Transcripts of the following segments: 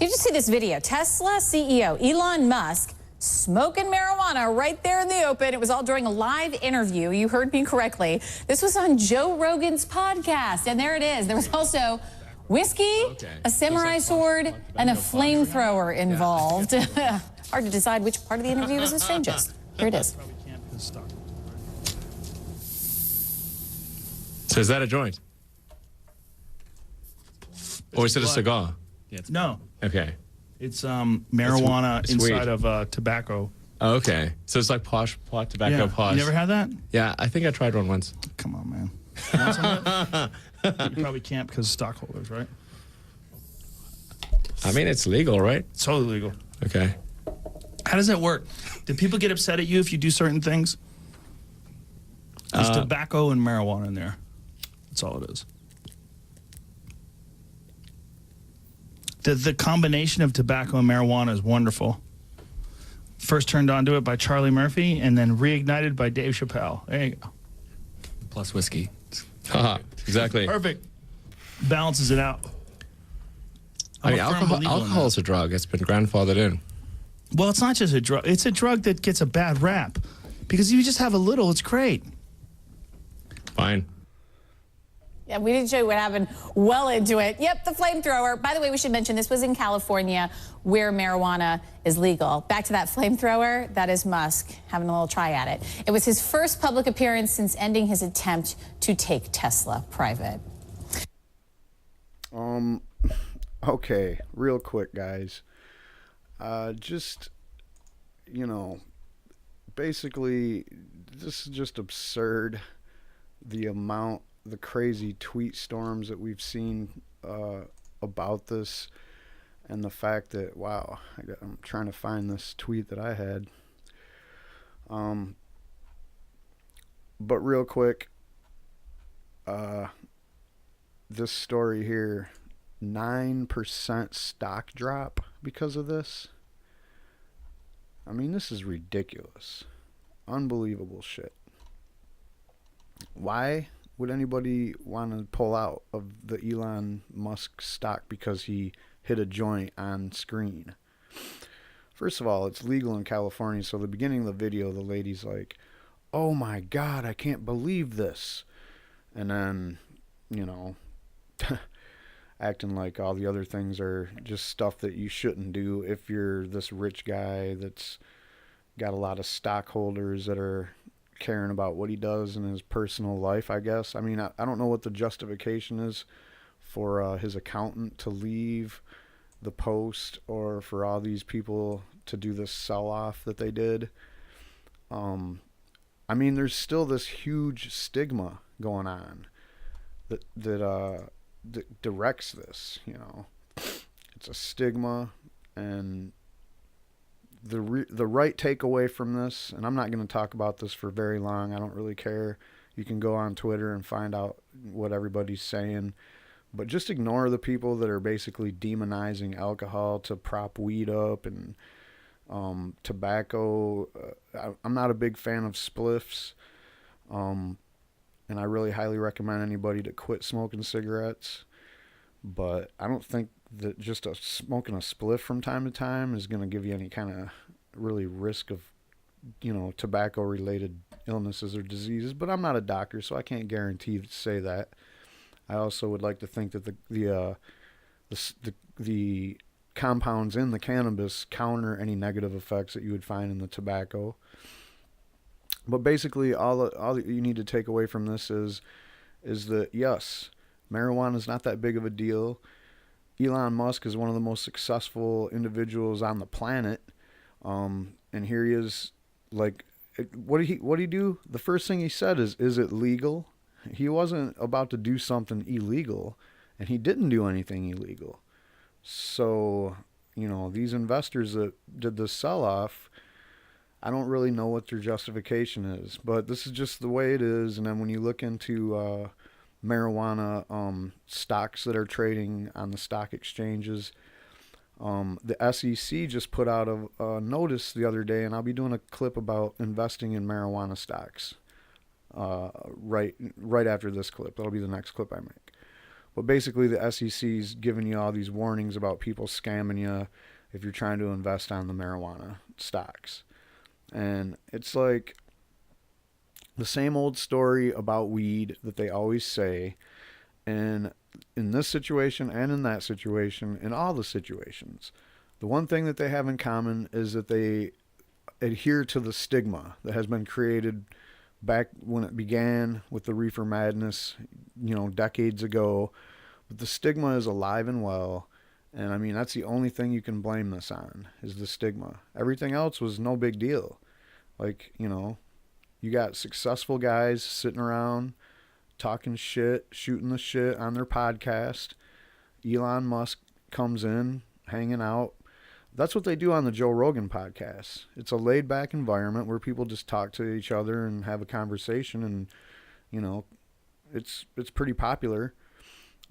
You just see this video. Tesla CEO Elon Musk smoking marijuana right there in the open. It was all during a live interview. You heard me correctly. This was on Joe Rogan's podcast. And there it is. There was also whiskey, a samurai sword, and a flamethrower involved. Hard to decide which part of the interview was the strangest. Here it is. So is that a joint? Or is it a cigar? No. Okay. It's marijuana it's inside weed. of tobacco. Oh, okay. So it's like posh tobacco Yeah. posh. You never had that? Yeah, I think I tried one once. Come on, man. You want some of that? You probably can't because of stockholders, right? I mean, it's legal, right? It's totally legal. Okay. How does that work? Do people get upset at you if you do certain things? There's tobacco and marijuana in there. That's all it is. The combination of tobacco and marijuana is wonderful. First turned onto it by Charlie Murphy and then reignited by Dave Chappelle. There you go. Plus whiskey. Exactly. Perfect. Balances it out. I mean, alcohol is a drug. It's been grandfathered in. Well, it's not just a drug. It's a drug that gets a bad rap. Because if you just have a little, it's great. Fine. Yeah, we did show you what happened well into it. Yep, the flamethrower. By the way, we should mention this was in California where marijuana is legal. Back to that flamethrower, that is Musk having a little try at it. It was his first public appearance since ending his attempt to take Tesla private. Okay, real quick, guys. Just, you know, basically, this is just absurd. The crazy tweet storms that we've seen about this, and the fact that, wow, I'm trying to find this tweet that I had. But real quick, this story here, 9% stock drop because of this. I mean, this is ridiculous. Unbelievable shit. Why would anybody want to pull out of the Elon Musk stock because he hit a joint on screen? First of all, it's legal in California, so the beginning of the video, the lady's like, oh my God, I can't believe this. And then, you know, acting like all the other things are just stuff that you shouldn't do if you're this rich guy that's got a lot of stockholders that are caring about what he does in his personal life, I guess. I mean, I don't know what the justification is for his accountant to leave the post or for all these people to do this sell-off that they did. I mean, there's still this huge stigma going on that directs this, you know. It's a stigma, and the right takeaway from this, and I'm not going to talk about this for very long. I don't really care. You can go on Twitter and find out what everybody's saying, but just ignore the people that are basically demonizing alcohol to prop weed up and tobacco. I'm not a big fan of spliffs, and I really highly recommend anybody to quit smoking cigarettes, but I don't think that just smoking a spliff from time to time is going to give you any kind of really risk of, you know, tobacco related illnesses or diseases. But I'm not a doctor, so I can't guarantee to say that. I also would like to think that the compounds in the cannabis counter any negative effects that you would find in the tobacco. But basically, all that you need to take away from this is that, yes, marijuana is not that big of a deal. Elon Musk is one of the most successful individuals on the planet, and here he is. Like, what did he do? The first thing he said is it legal? He wasn't about to do something illegal, and he didn't do anything illegal. So, you know, these investors that did this sell-off, I don't really know what their justification is, but this is just the way it is. And then when you look into marijuana stocks that are trading on the stock exchanges, the SEC just put out a notice the other day, and I'll be doing a clip about investing in marijuana stocks right after this clip. That'll be the next clip I make. But basically, the SEC's giving you all these warnings about people scamming you if you're trying to invest on the marijuana stocks. And it's like the same old story about weed that they always say. And in this situation and in that situation, in all the situations, the one thing that they have in common is that they adhere to the stigma that has been created back when it began with the Reefer Madness, decades ago. But the stigma is alive and well. And I mean, that's the only thing you can blame this on, is the stigma. Everything else was no big deal. Like, you got successful guys sitting around talking shit, shooting the shit on their podcast. Elon Musk comes in, hanging out. That's what they do on the Joe Rogan podcast. It's a laid back environment where people just talk to each other and have a conversation, and it's pretty popular.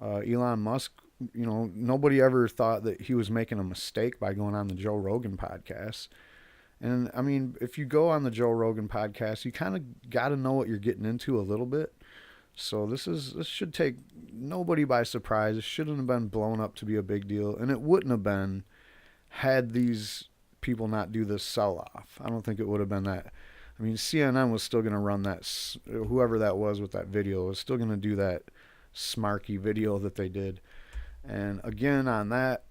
Elon Musk, nobody ever thought that he was making a mistake by going on the Joe Rogan podcast. And I mean, if you go on the Joe Rogan podcast, you kind of got to know what you're getting into a little bit. So this should take nobody by surprise. It shouldn't have been blown up to be a big deal, and it wouldn't have been had these people not do this sell-off. I don't think it would have been that. I mean, CNN was still going to run that, whoever that was with that video was still going to do that smarky video that they did. And again, on that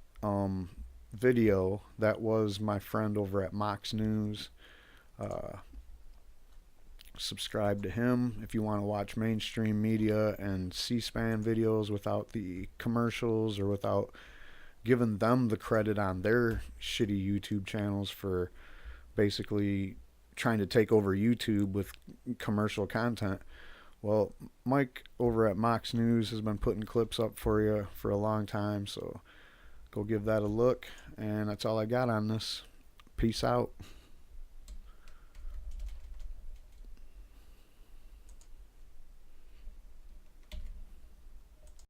video, that was my friend over at Moxnews. Subscribe to him if you want to watch mainstream media and C-SPAN videos without the commercials or without giving them the credit on their shitty YouTube channels for basically trying to take over YouTube with commercial content. Well, Mike over at Moxnews has been putting clips up for you for a long time, so go give that a look. And that's all I got on this. Peace out.